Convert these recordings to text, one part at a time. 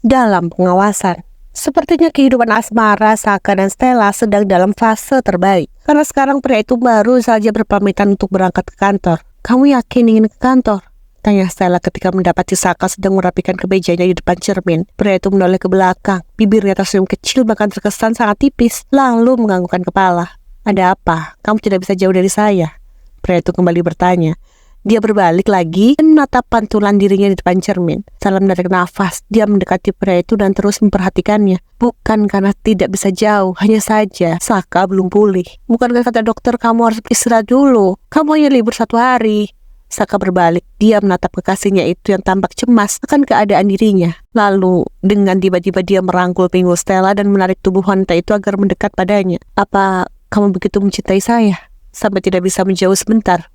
dalam pengawasan. Sepertinya kehidupan asmara Saka dan Stella sedang dalam fase terbaik. Karena sekarang pria itu baru saja berpamitan untuk berangkat ke kantor. "Kamu yakin ingin ke kantor?" tanya Stella ketika mendapati Saka sedang merapikan kemejanya di depan cermin. Pria itu menoleh ke belakang, bibirnya tersenyum kecil bahkan terkesan sangat tipis, lalu menganggukkan kepala. "Ada apa? Kamu tidak bisa jauh dari saya?" Pria itu kembali bertanya. Dia berbalik lagi dan menatap pantulan dirinya di depan cermin. Sambil menarik nafas, dia mendekati pria itu dan terus memperhatikannya. Bukan karena tidak bisa jauh, hanya saja Saka belum pulih. "Bukankah kata dokter kamu harus istirahat dulu? Kamu hanya libur 1 hari. Saka berbalik, dia menatap kekasihnya itu yang tampak cemas akan keadaan dirinya. Lalu, dengan tiba-tiba dia merangkul pinggul Stella dan menarik tubuh wanita itu agar mendekat padanya. "Apa kamu begitu mencintai saya? Sampai tidak bisa menjauh sebentar,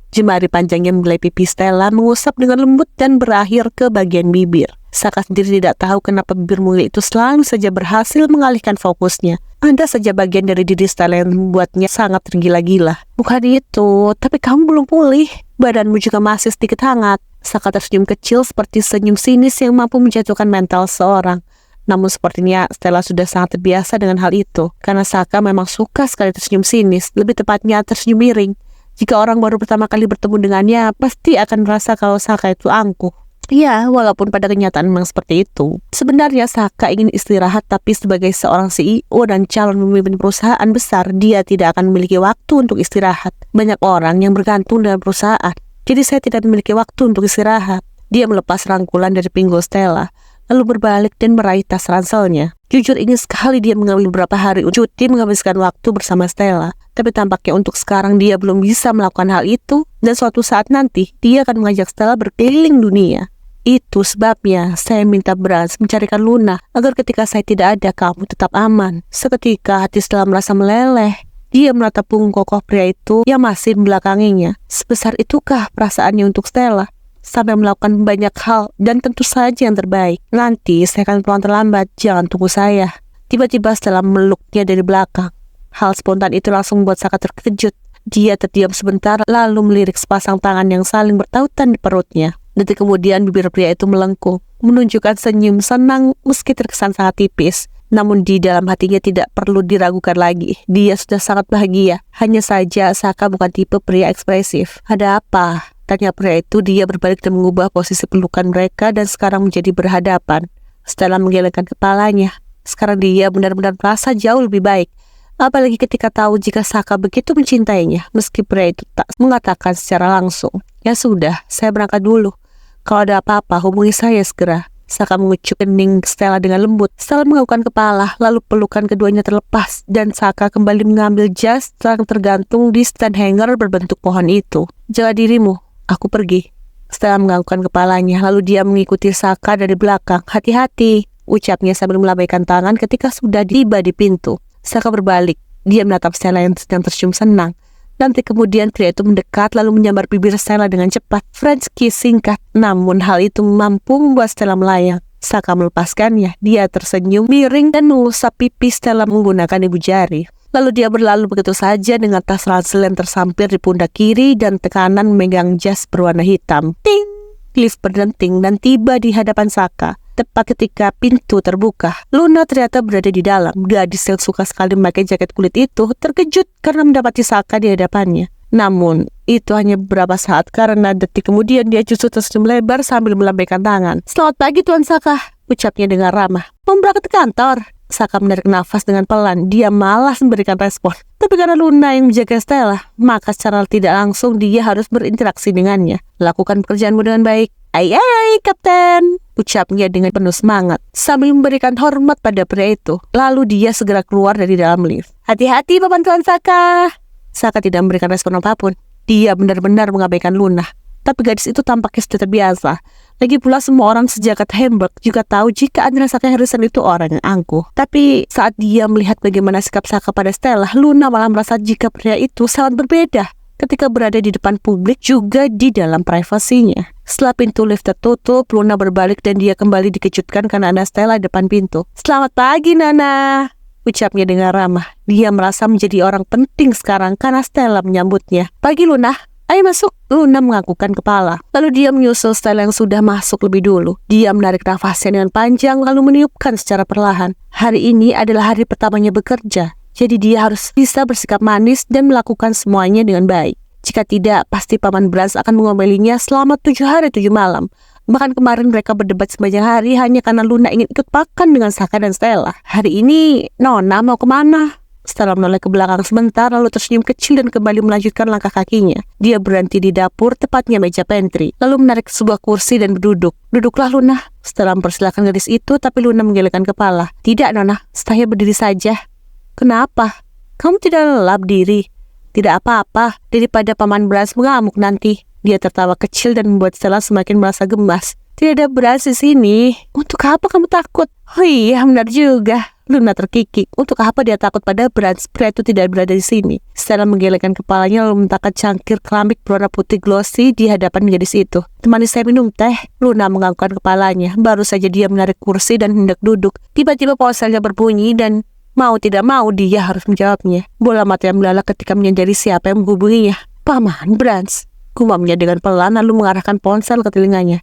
Jemari panjangnya memulai pipi Stella, mengusap dengan lembut dan berakhir ke bagian bibir. Saka sendiri tidak tahu kenapa bibir muli itu selalu saja berhasil mengalihkan fokusnya. Ada saja bagian dari diri Stella yang membuatnya sangat tergila-gila. "Bukan itu, tapi kamu belum pulih. Badanmu juga masih sedikit hangat." Saka tersenyum kecil seperti senyum sinis yang mampu menjatuhkan mental seorang. Namun sepertinya Stella sudah sangat terbiasa dengan hal itu. Karena Saka memang suka sekali tersenyum sinis, lebih tepatnya tersenyum miring. Jika orang baru pertama kali bertemu dengannya, pasti akan merasa kalau Saka itu angkuh. Ya, walaupun pada kenyataan memang seperti itu. Sebenarnya Saka ingin istirahat, tapi sebagai seorang CEO dan calon pemimpin perusahaan besar, dia tidak akan memiliki waktu untuk istirahat. Banyak orang yang bergantung dengan perusahaan, jadi saya tidak memiliki waktu untuk istirahat. Dia melepas rangkulan dari pinggul Stella, lalu berbalik dan meraih tas ranselnya. Jujur ingin sekali dia mengambil beberapa hari cuti menghabiskan waktu bersama Stella. Tapi tampaknya untuk sekarang dia belum bisa melakukan hal itu. Dan suatu saat nanti dia akan mengajak Stella berkeliling dunia. Itu sebabnya saya minta Brans mencarikan Luna agar ketika saya tidak ada kamu tetap aman. Seketika hati Stella merasa meleleh. Dia menatap punggung kokoh pria itu yang masih membelakanginya. Sebesar itukah perasaannya untuk Stella? Sampai melakukan banyak hal dan tentu saja yang terbaik. "Nanti saya akan pulang terlambat, jangan tunggu saya." Tiba-tiba Stella memeluknya dari belakang. Hal spontan itu langsung membuat Saka terkejut. Dia terdiam sebentar lalu melirik sepasang tangan yang saling bertautan di perutnya. Detik kemudian bibir pria itu melengkung, menunjukkan senyum senang meski terkesan sangat tipis. Namun di dalam hatinya tidak perlu diragukan lagi. Dia sudah sangat bahagia. Hanya saja Saka bukan tipe pria ekspresif. "Ada apa?" tanya pria itu. Dia berbalik dan mengubah posisi pelukan mereka dan sekarang menjadi berhadapan. Stella menggelengkan kepalanya. Sekarang dia benar-benar merasa jauh lebih baik. Apalagi ketika tahu jika Saka begitu mencintainya, meski pria itu tak mengatakan secara langsung. "Ya sudah, saya berangkat dulu. Kalau ada apa-apa, hubungi saya segera." Saka mengucuk kening Stella dengan lembut. Stella menganggukkan kepala, lalu pelukan keduanya terlepas, dan Saka kembali mengambil jas yang tergantung di stand hanger berbentuk pohon itu. "Jaga dirimu, aku pergi." Stella menganggukkan kepalanya, lalu dia mengikuti Saka dari belakang. "Hati-hati," ucapnya sambil melambaikan tangan ketika sudah tiba di pintu. Saka berbalik. Dia menatap Stella yang sedang tersenyum senang. Nanti kemudian pria itu mendekat lalu menyambar bibir Stella dengan cepat. French kiss singkat. Namun hal itu mampu membuat Stella melayang. Saka melepaskannya. Dia tersenyum miring dan mengusap pipi Stella menggunakan ibu jari. Lalu dia berlalu begitu saja dengan tas ransel yang tersampir di pundak kiri dan kanan memegang jas berwarna hitam. Ting! Lift berdenting dan tiba di hadapan Saka. Tepat ketika pintu terbuka, Luna ternyata berada di dalam. Gadis yang suka sekali memakai jaket kulit itu terkejut karena mendapati Saka di hadapannya. Namun, itu hanya beberapa saat karena detik kemudian dia justru tersenyum lebar sambil melambaikan tangan. "Selamat pagi Tuan Saka," ucapnya dengan ramah. "Mau berangkat ke kantor?" Saka menarik nafas dengan pelan. Dia malas memberikan respon. Tapi karena Luna yang menjaga Stella, maka secara tidak langsung dia harus berinteraksi dengannya. "Lakukan pekerjaanmu dengan baik." "Ai, Kapten," ucapnya dengan penuh semangat sambil memberikan hormat pada pria itu. Lalu dia segera keluar dari dalam lift. "Hati-hati Papan Tuan Saka." Saka tidak memberikan respon apapun. Dia benar-benar mengabaikan Luna. Tapi gadis itu tampaknya sudah terbiasa. Lagi pula semua orang sejagat Hamburg juga tahu jika Andrea Saka Harrison itu orang yang angkuh. Tapi saat dia melihat bagaimana sikap Saka pada Stella, Luna malah merasa jika pria itu sangat berbeda ketika berada di depan publik juga di dalam privasinya. Setelah pintu lift tertutup, Luna berbalik dan dia kembali dikejutkan karena ada Stella di depan pintu. "Selamat pagi, Nana," ucapnya dengan ramah. Dia merasa menjadi orang penting sekarang karena Stella menyambutnya. "Pagi, Luna," Ayo masuk. Luna menganggukkan kepala. Lalu dia menyusul Stella yang sudah masuk lebih dulu. Dia menarik nafasnya dengan panjang lalu meniupkan secara perlahan. Hari ini adalah hari pertamanya bekerja. Jadi dia harus bisa bersikap manis dan melakukan semuanya dengan baik. Jika tidak, pasti Paman Brans akan mengomelinya selama 7 hari 7 malam. Bahkan kemarin mereka berdebat sepanjang hari hanya karena Luna ingin ikut makan dengan Saka dan Stella. Hari ini, Nona mau kemana? Stella menoleh ke belakang sebentar lalu tersenyum kecil dan kembali melanjutkan langkah kakinya. Dia berhenti di dapur, tepatnya meja pantry. Lalu menarik sebuah kursi dan berduduk. Duduklah Luna. Stella mempersilahkan gadis itu, tapi Luna menggelengkan kepala. Tidak Nona, saya berdiri saja. Kenapa? Kamu tidak lelap diri? Tidak apa-apa, daripada Paman Brans mengamuk nanti. Dia tertawa kecil dan membuat Stella semakin merasa gemas. Tidak ada Brans di sini. Untuk apa kamu takut? Oh iya, benar juga. Luna terkikik. Untuk apa dia takut pada Brans? Pria itu tidak berada di sini. Stella menggelengkan kepalanya lalu menatap cangkir keramik berwarna putih glossy di hadapan gadis itu. Temani saya minum teh. Luna menganggukkan kepalanya. Baru saja dia menarik kursi dan hendak duduk. Tiba-tiba ponselnya berbunyi dan mau tidak mau dia harus menjawabnya. Bola mata yang melalak ketika menyadari siapa yang menghubunginya. Paman Brans, gumamnya dengan pelan lalu mengarahkan ponsel ke telinganya.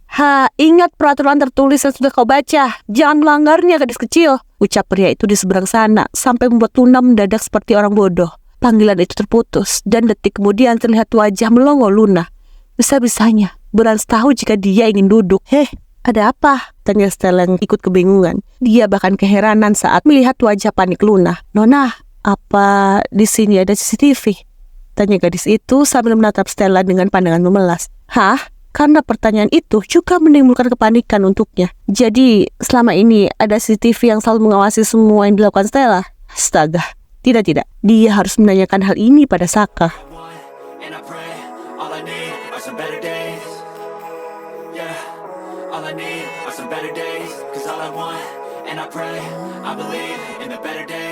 Ingat peraturan tertulis yang sudah kau baca. Jangan melanggarnya gadis kecil. Ucap pria itu di seberang sana sampai membuat Luna mendadak seperti orang bodoh. Panggilan itu terputus dan detik kemudian terlihat wajah melongo Luna. Bisa-bisanya Brans tahu jika dia ingin duduk. Ada apa? Tanya Stella yang ikut kebingungan. Dia bahkan keheranan saat melihat wajah panik Luna. Nona, apa di sini ada CCTV? Tanya gadis itu sambil menatap Stella dengan pandangan memelas. Hah? Karena pertanyaan itu juga menimbulkan kepanikan untuknya. Jadi, selama ini ada CCTV yang selalu mengawasi semua yang dilakukan Stella? Astaga, tidak. Dia harus menanyakan hal ini pada Saka. All I need are some better days, 'cause all I want, and I pray, I believe in the better days.